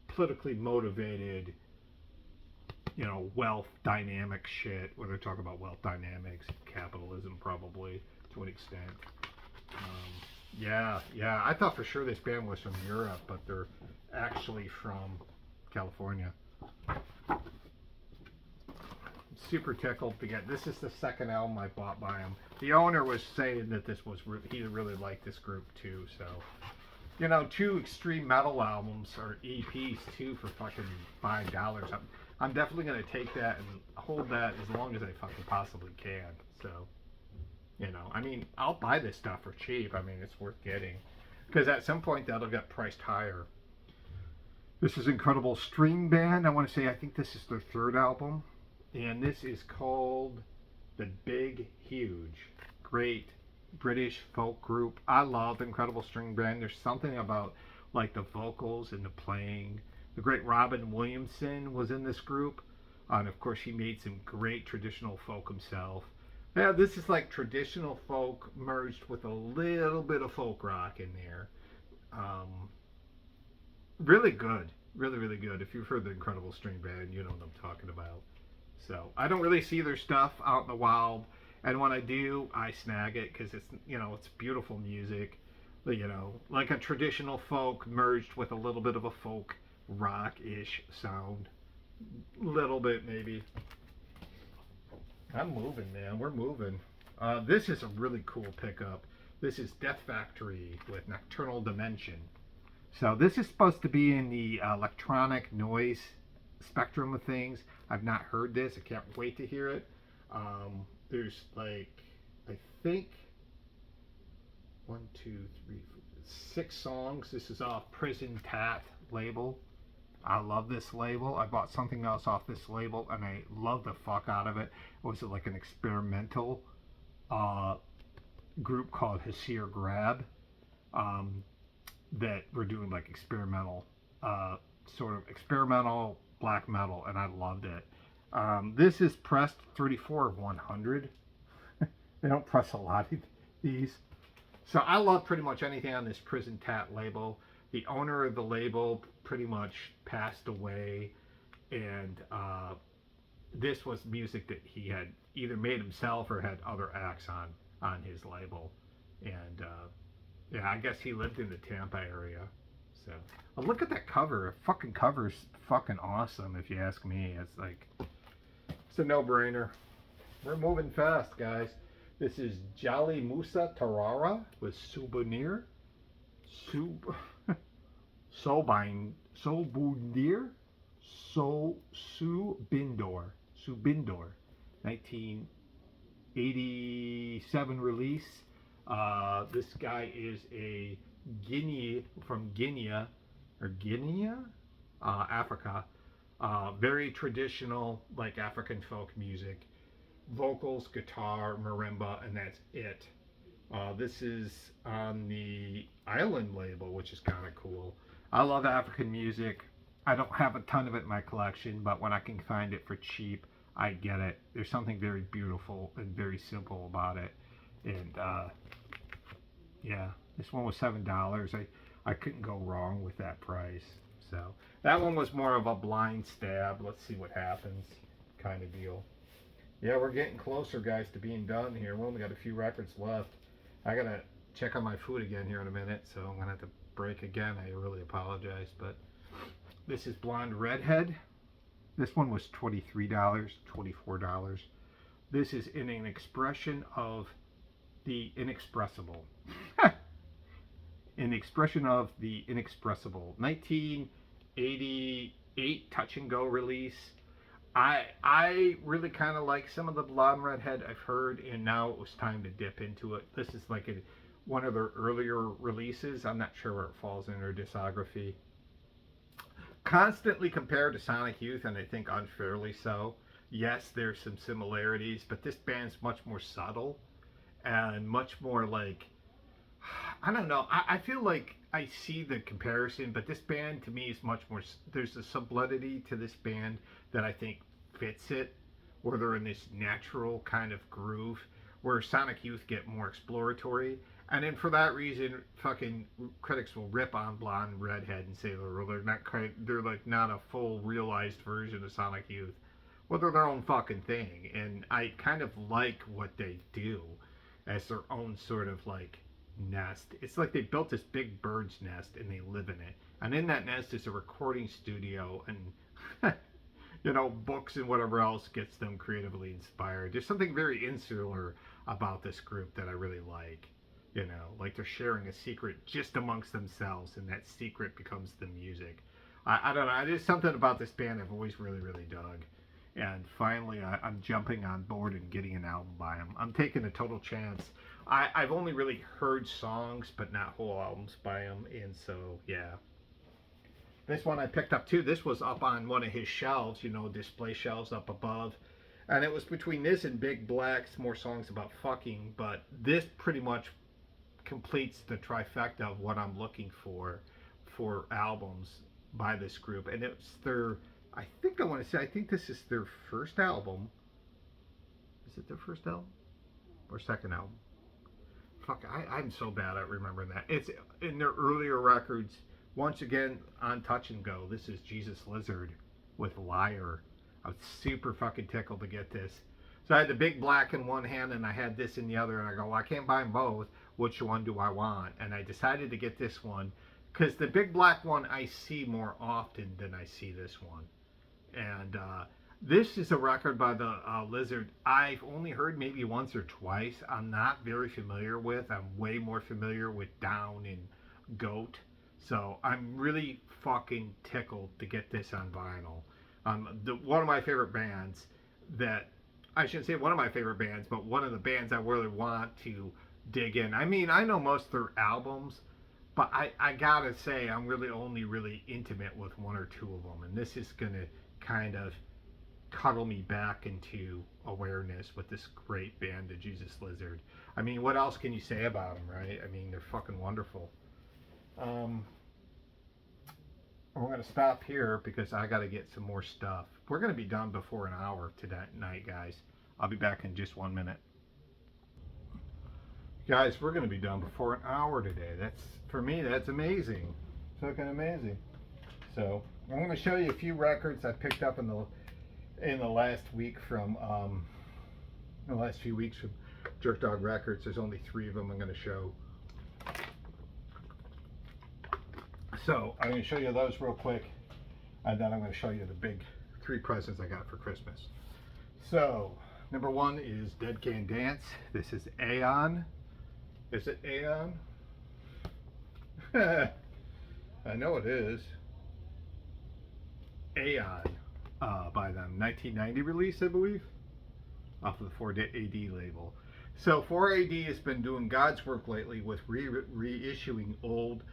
politically motivated, wealth dynamic shit, where they're talking about wealth dynamics, capitalism probably, to an extent. Yeah, I thought for sure this band was from Europe, but they're actually from California. Super tickled to get. This is the second album I bought by him. The owner was saying that this was he really liked this group too. So, 2 extreme metal albums or EPs too for fucking $5. I'm definitely gonna take that and hold that as long as I fucking possibly can. So, I'll buy this stuff for cheap. It's worth getting because at some point that'll get priced higher. This is Incredible String Band. I think this is their third album. And this is called The Big Huge. Great British folk group. I love Incredible String Band. There's something about like the vocals and the playing. The great Robin Williamson was in this group. And of course he made some great traditional folk himself. Yeah, this is like traditional folk merged with a little bit of folk rock in there. Really good. Really good. If you've heard the Incredible String Band, you know what I'm talking about. So I don't really see their stuff out in the wild, and when I do, I snag it because it's beautiful music, like a traditional folk merged with a little bit of a folk rock-ish sound, little bit maybe. I'm moving, man. We're moving. This is a really cool pickup. This is Death Factory with Nocturnal Dimension. So this is supposed to be in the electronic noise spectrum of things. I've not heard this. I can't wait to hear it. There's I think 6 songs. This is off Prison Tat label. I love this label. I bought something else off this label and I love the fuck out of it. It was like an experimental group called Hasir Grab that were doing like experimental black metal, and I loved it. This is pressed 34 of 100. They don't press a lot of these. So I love pretty much anything on this Prison Tat label. The owner of the label pretty much passed away, and this was music that he had either made himself or had other acts on his label. And I guess he lived in the Tampa area. So look at that cover. The fucking cover's fucking awesome if you ask me. It's a no-brainer. We're moving fast, guys. This is Jolly Musa Tarara with Souvenir. Subindor. 1987 release. This guy is a from Guinea, Africa. Very traditional, like African folk music. Vocals, guitar, marimba, and that's it. This is on the Island label, which is kind of cool. I love African music. I don't have a ton of it in my collection, but when I can find it for cheap, I get it. There's something very beautiful and very simple about it. And yeah, this one was $7. I couldn't go wrong with that price. So that one was more of a blind stab. Let's see what happens kind of deal. Yeah, we're getting closer, guys, to being done here. We only got a few records left. I gotta check on my food again here in a minute, so I'm gonna have to break again. I really apologize, but this is Blonde Redhead. This one was $23, $24. This is in an expression of the inexpressible. An expression of the inexpressible. 1988 touch and go release. I really kind of like some of the Blonde Redhead I've heard, and now it was time to dip into it. This is like one of their earlier releases. I'm not sure where it falls in their discography. Constantly compared to Sonic Youth, and I think unfairly so. Yes, there's some similarities, but this band's much more subtle and much more like, I don't know. I feel like I see the comparison, but this band to me is much more. There's a sublimity to this band that I think fits it, where they're in this natural kind of groove, where Sonic Youth get more exploratory. And then for that reason, fucking critics will rip on Blonde Redhead and say they're like not a full realized version of Sonic Youth. Well, they're their own fucking thing, and I kind of like what they do as their own sort of like nest. It's like they built this big bird's nest and they live in it. And in that nest is a recording studio and books and whatever else gets them creatively inspired. There's something very insular about this group that I really like. Like they're sharing a secret just amongst themselves, and that secret becomes the music. I don't know. There's something about this band I've always really, really dug. And finally, I'm jumping on board and getting an album by them. I'm taking a total chance. I've only really heard songs, but not whole albums by them. And so, yeah. This one I picked up too. This was up on one of his shelves, display shelves up above. And it was between this and Big Black's More Songs About Fucking. But this pretty much completes the trifecta of what I'm looking for albums by this group. And it's their, I think this is their first album. Is it their first album? Or second album? Fuck, I'm so bad at remembering that. It's in their earlier records. Once again, on Touch and Go. This is Jesus Lizard with Liar. I was super fucking tickled to get this. So I had the Big Black in one hand and I had this in the other, and I go, well, I can't buy them both. Which one do I want? And I decided to get this one because the Big Black one I see more often than I see this one. And this is a record by the Lizard I've only heard maybe once or twice. I'm not very familiar with. I'm way more familiar with Down and Goat. So I'm really fucking tickled to get this on vinyl. One of my favorite bands that, I shouldn't say one of my favorite bands, but one of the bands I really want to dig in. I mean, I know most of their albums, but I gotta say, I'm really only really intimate with one or two of them. And this is gonna kind of cuddle me back into awareness with this great band, the Jesus Lizard. I mean, what else can you say about them, right? I mean, they're fucking wonderful. We're going to stop here because I got to get some more stuff. We're going to be done before an hour tonight, guys. I'll be back in just 1 minute. Guys, we're going to be done before an hour today. For me, that's amazing. Fucking amazing. So, I'm going to show you a few records I picked up in the last week from, the last few weeks from Jerk Dog Records. There's only 3 of them I'm going to show. So, I'm going to show you those real quick, and then I'm going to show you the big 3 presents I got for Christmas. So, number 1 is Dead Can Dance. This is Aeon. Is it Aeon? I know it is. Aeon, by them. 1990 release, I believe, off of the 4AD label. So 4AD has been doing God's work lately with reissuing old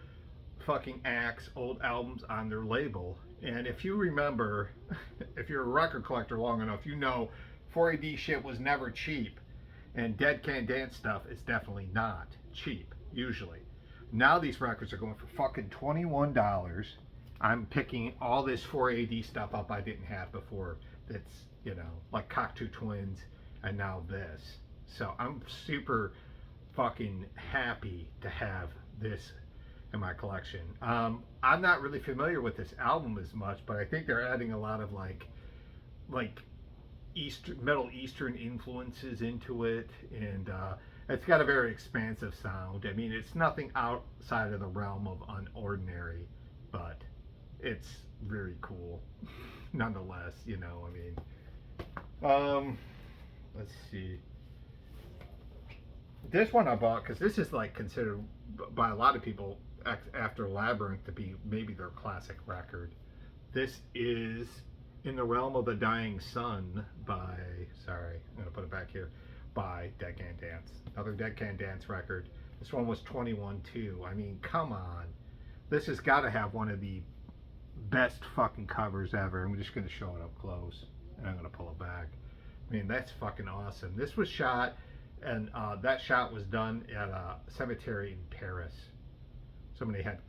fucking acts, old albums on their label. And if you remember, if you're a record collector long enough, you know 4AD shit was never cheap, and Dead Can Dance stuff is definitely not cheap usually. Now these records are going for fucking $21. I'm picking all this 4AD stuff up I didn't have before. That's, like Cocteau Twins and now this. So I'm super fucking happy to have this in my collection. I'm not really familiar with this album as much, but I think they're adding a lot of like Middle Eastern influences into it, and it's got a very expansive sound. I mean, it's nothing outside of the realm of unordinary, but it's very cool nonetheless. Let's see. This one I bought because this is like considered by a lot of people after Labyrinth to be maybe their classic record. This is In the Realm of the Dying Sun by, sorry, I'm going to put it back here, by Dead Can Dance. Another Dead Can Dance record. This one was 21 too. I mean, come on. This has got to have one of the best fucking covers ever. I'm just going to show it up close and I'm going to pull it back. I mean, that's fucking awesome. This was shot, and that shot was done at a cemetery in Paris. Somebody had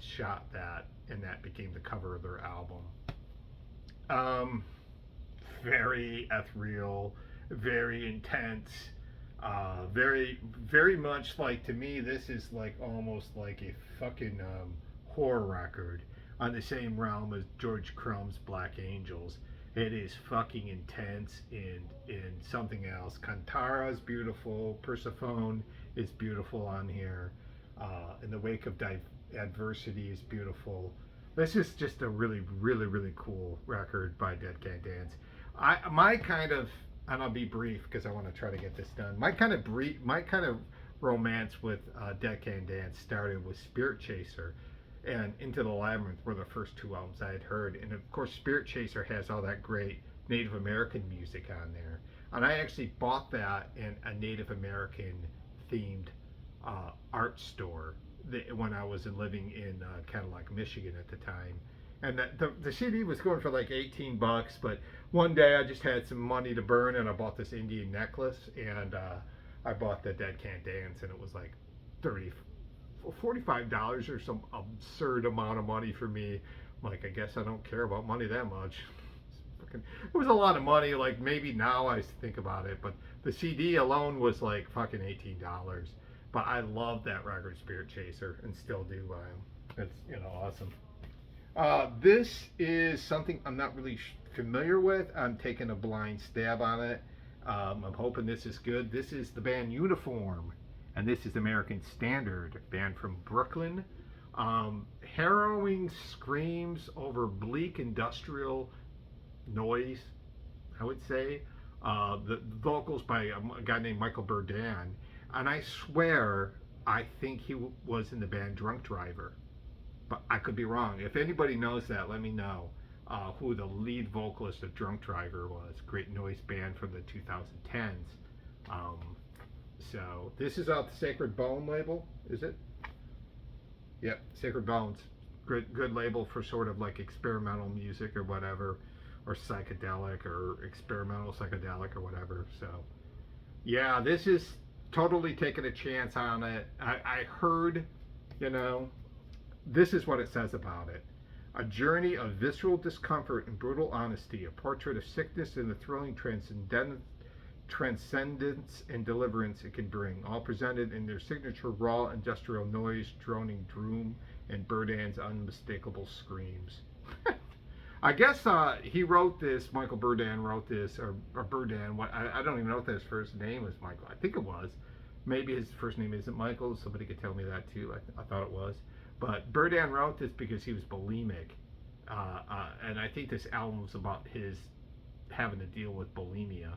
shot that, and that became the cover of their album. Very ethereal, very intense, very much like, to me, this is like almost like a fucking horror record on the same realm as George Crumb's Black Angels. It is fucking intense in something else. Kantara is beautiful. Persephone is beautiful on here. In the Wake of Adversity is beautiful. This is just a really, really, really cool record by Dead Can Dance. My kind of, and I'll be brief because I want to try to get this done. My kind of romance with Dead Can Dance started with Spirit Chaser, and Into the Labyrinth were the first two albums I had heard. And of course, Spirit Chaser has all that great Native American music on there. And I actually bought that in a Native American themed art store when I was living in Cadillac, Michigan at the time. And the CD was going for like $18, but one day I just had some money to burn and I bought this Indian necklace, and I bought the Dead Can Dance, and it was like $45 or some absurd amount of money for me. I'm like, I guess I don't care about money that much. It was a lot of money. Like, maybe now I think about it, but the CD alone was like fucking $18. But I love that record, Spirit Chaser, and still do. It's awesome. This is something I'm not really familiar with. I'm taking a blind stab on it. I'm hoping this is good. This is the band Uniform, and this is American Standard, band from Brooklyn. Harrowing screams over bleak industrial noise, I would say. The vocals by a guy named Michael Burdan, and I swear I think he was in the band Drunk Driver, but I could be wrong. If anybody knows that, let me know who the lead vocalist of Drunk Driver was. Great noise band from the 2010s. So this is out the Sacred Bone label, is it? Yep, Sacred Bones. Good label for sort of like experimental music or whatever, or psychedelic or experimental psychedelic or whatever. So yeah, this is totally taking a chance on it. I heard, this is what it says about it. A journey of visceral discomfort and brutal honesty, a portrait of sickness and the thrilling transcendence and deliverance it can bring, all presented in their signature raw industrial noise, droning droom, and Burdan's unmistakable screams. I guess he wrote this, Michael Burdan wrote this, or Burdan, I don't even know if his first name was Michael. I think it was. Maybe his first name isn't Michael. Somebody could tell me that too. I thought it was. But Burdan wrote this because he was bulimic. And I think this album's about his having to deal with bulimia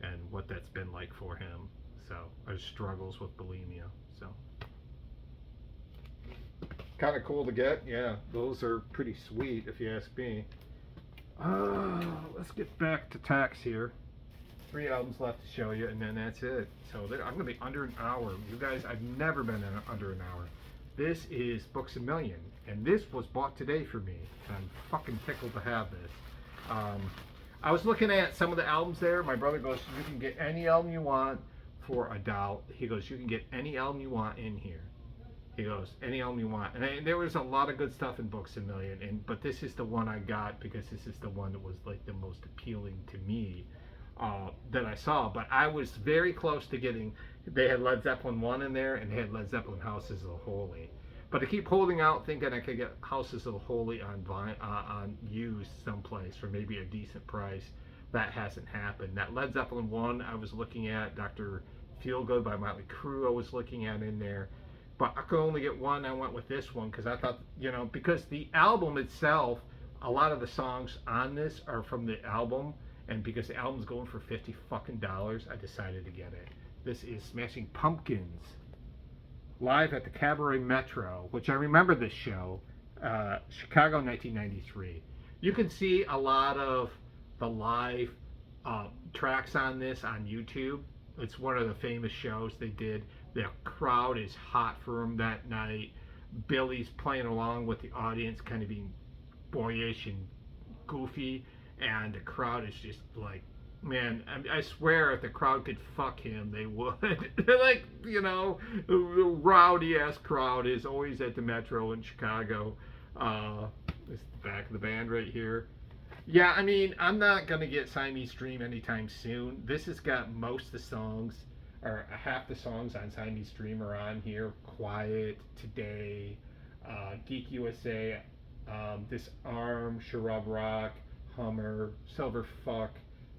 and what that's been like for him. So, his struggles with bulimia. So, kind of cool to get. Yeah, those are pretty sweet if you ask me. Let's get back to tax here. 3 albums left to show you, and then that's it. So I'm going to be under an hour. You guys, I've never been under an hour. This is Books A Million, and this was bought today for me. I'm fucking tickled to have this. I was looking at some of the albums there. My brother goes, you can get any album you want for $1. He goes, you can get any album you want in here. He goes, any album you want. And there was a lot of good stuff in Books A Million, but this is the one I got because this is the one that was like the most appealing to me that I saw. But I was very close to getting, they had Led Zeppelin 1 in there, and they had Led Zeppelin Houses of the Holy. But I keep holding out thinking I could get Houses of the Holy on used someplace for maybe a decent price. That hasn't happened. That Led Zeppelin 1 I was looking at, Dr. Feelgood by Motley Crue I was looking at in there. But I could only get one. I went with this one because I thought, because the album itself, a lot of the songs on this are from the album, and because the album's going for $50 fucking, I decided to get it. This is Smashing Pumpkins live at the Cabaret Metro, which I remember this show, Chicago 1993. You can see a lot of the live tracks on this on YouTube. It's one of the famous shows they did. The crowd is hot for him that night. Billy's playing along with the audience, kind of being boyish and goofy, and the crowd is just like, man, I swear if the crowd could fuck him, they would. Like, you know, the rowdy ass crowd is always at the Metro in Chicago. This is the back of the band right here. Yeah, I mean, I'm not gonna get Siamese Dream anytime soon. This has got most of the songs, or half the songs on Siamese Dream are on here. Quiet, Today, Geek USA, Disarm, Shrub Rock, Hummer, Silver Fuck,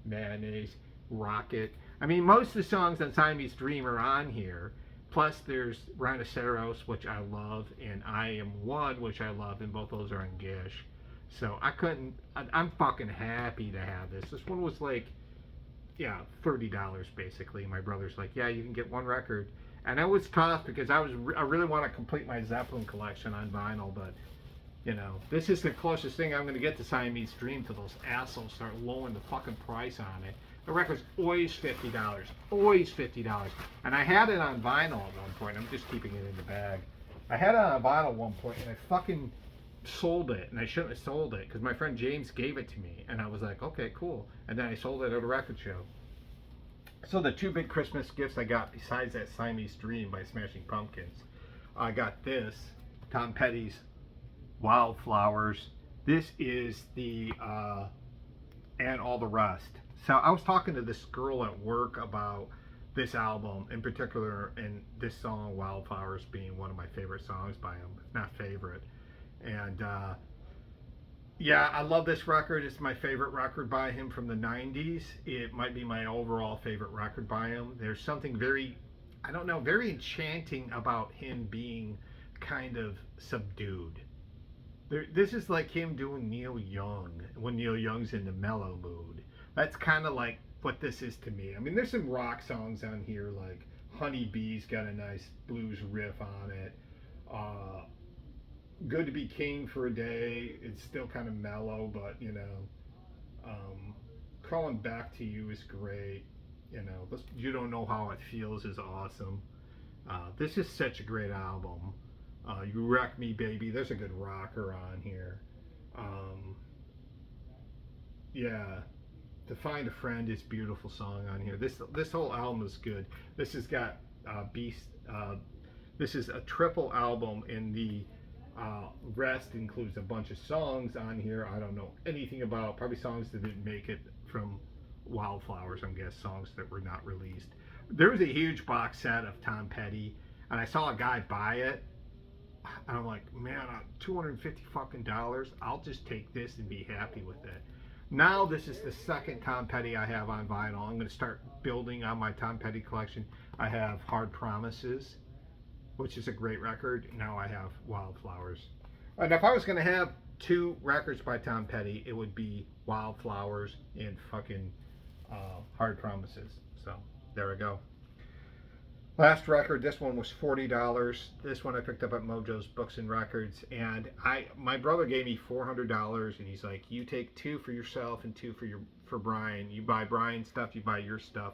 Mayonnaise, Rocket. I mean, most of the songs on Siamese Dream are on here. Plus, there's Rhinoceros, which I love, and I Am One, which I love, and both those are on Gish. So I'm fucking happy to have this. This one was like, yeah, $30 basically. My brother's like, yeah, you can get one record. And it was tough because I really want to complete my Zeppelin collection on vinyl, but you know, this is the closest thing I'm going to get to Siamese Dream till those assholes start lowering the fucking price on it. The record's always $50, always $50. And I had it on vinyl at one point. I'm just keeping it in the bag. I had it on vinyl at one point, and I fucking sold it, and I shouldn't have sold it because my friend James gave it to me, and I was like, okay, cool. And then I sold it at a record show. So the two big Christmas gifts I got besides that Siamese Dream by Smashing Pumpkins, I got this, Tom Petty's Wildflowers. This is the And All the Rest. So I was talking to this girl at work about this album in particular, and this song Wildflowers being one of my favorite songs by him, if not favorite. And yeah, I love this record. It's my favorite record by him from the 90s. It might be my overall favorite record by him. There's something very, I don't know, very enchanting about him being kind of subdued. This is like him doing Neil Young when Neil Young's in the mellow mood. That's kind of like what this is to me. I mean, there's some rock songs on here, like Honey Bee's got a nice blues riff on it. Good to Be King for a Day. It's still kind of mellow, but you know, Crawling Back to You is great. You know, You Don't Know How It Feels is awesome. This is such a great album. You Wreck Me Baby, there's a good rocker on here. Yeah, To Find a Friend is a beautiful song on here. This whole album is good. This has got Beast. This is a triple album, and the rest includes a bunch of songs on here I don't know anything about. Probably songs that didn't make it from Wildflowers. I'm guessing songs that were not released. There was a huge box set of Tom Petty, and I saw a guy buy it. And I'm like, man, $250 fucking dollars. I'll just take this and be happy with it. Now this is the second Tom Petty I have on vinyl. I'm going to start building on my Tom Petty collection. I have Hard Promises, which is a great record. Now I have Wildflowers. And if I was going to have two records by Tom Petty, it would be Wildflowers and fucking Hard Promises. So there we go. Last record, this one was $40. This one I picked up at Mojo's Books and Records, and my brother gave me $400, and he's like, you take two for yourself and two for Brian. You buy Brian's stuff, you buy your stuff.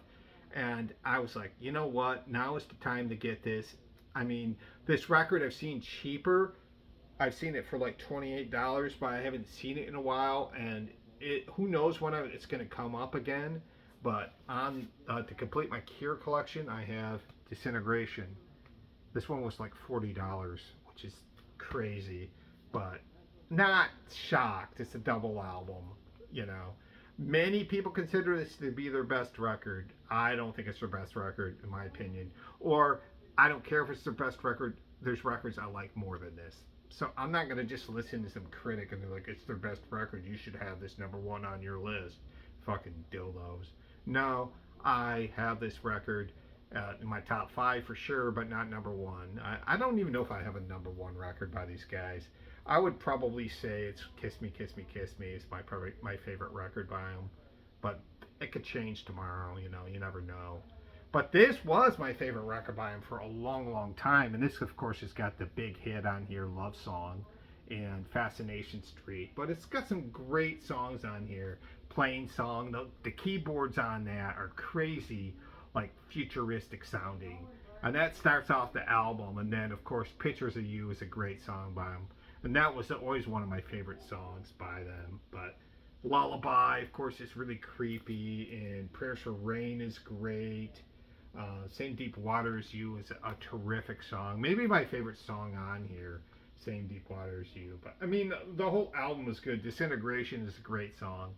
And I was like, you know what? Now is the time to get this. I mean, this record I've seen cheaper. I've seen it for like $28, but I haven't seen it in a while, and who knows when it's going to come up again. But on to complete my Cure collection, I have Disintegration. This one was like $40, which is crazy, but not shocked. It's a double album, you know. Many people consider this to be their best record. I don't think it's their best record, in my opinion. Or I don't care if it's their best record. There's records I like more than this. So I'm not going to just listen to some critic and they're like, it's their best record. You should have this number one on your list. Fucking dildos. No, I have this record in my top 5 for sure, but not number 1. I don't even know if I have a number 1 record by these guys. I would probably say it's Kiss Me, Kiss Me, Kiss Me is my favorite record by them. But it could change tomorrow, you know, you never know. But this was my favorite record by him for a long, long time. And this, of course, has got the big hit on here, Love Song and Fascination Street. But it's got some great songs on here. Plain Song, the keyboards on that are crazy, like futuristic sounding. And that starts off the album. And then, of course, Pictures of You is a great song by him. And that was always one of my favorite songs by them. But Lullaby, of course, is really creepy. And Prayers for Rain is great. Same Deep Water as You is a terrific song. Maybe my favorite song on here, Same Deep Water as You. But I mean, the whole album is good. Disintegration is a great song.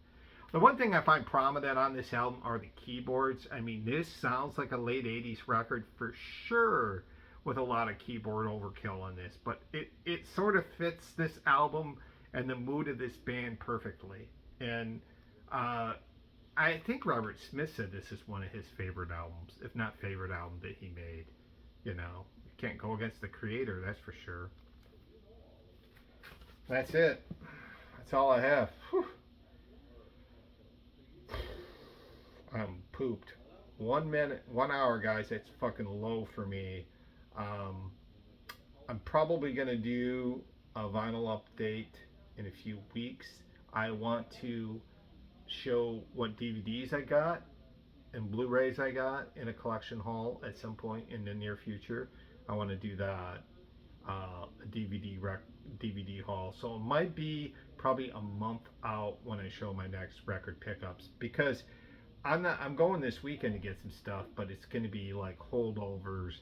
The one thing I find prominent on this album are the keyboards. I mean, this sounds like a late 80s record for sure, with a lot of keyboard overkill on this. But it sort of fits this album and the mood of this band perfectly. And I think Robert Smith said this is one of his favorite albums, if not favorite album that he made. You know, you can't go against the creator, that's for sure. That's it. That's all I have. Whew. I'm pooped. 1 minute, 1 hour, guys. That's fucking low for me. Um, I'm probably gonna do a vinyl update in a few weeks. I want to show what DVDs I got and Blu-rays I got in a collection haul at some point in the near future. I want to do that, a DVD haul. So it might be probably a month out when I show my next record pickups, because I'm going this weekend to get some stuff, but it's going to be like holdovers.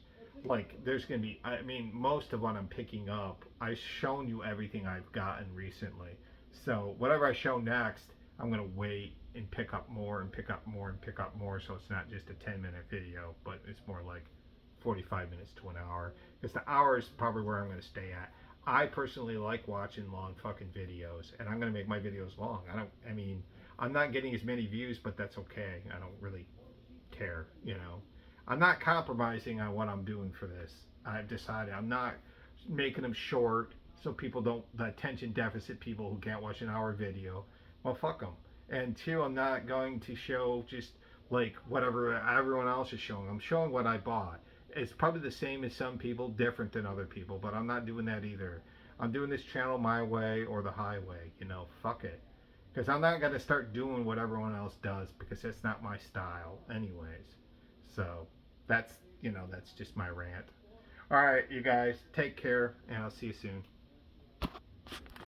Like there's going to be, I mean, most of what I'm picking up, I've shown you everything I've gotten recently. So whatever I show next, I'm going to wait and pick up more and pick up more and pick up more, so it's not just a 10-minute video, but it's more like 45 minutes to an hour, because the hour is probably where I'm going to stay at. I personally like watching long fucking videos, and I'm going to make my videos long. I mean, I'm not getting as many views, but that's okay. I don't really care, you know. I'm not compromising on what I'm doing for this. I've decided I'm not making them short so people don't, the attention deficit people who can't watch an hour video. Well, fuck them. And two, I'm not going to show just like whatever everyone else is showing. I'm showing what I bought. It's probably the same as some people, different than other people, but I'm not doing that either. I'm doing this channel my way or the highway, you know, fuck it. Because I'm not going to start doing what everyone else does, because that's not my style anyways. So that's, you know, that's just my rant. All right, you guys, take care, and I'll see you soon.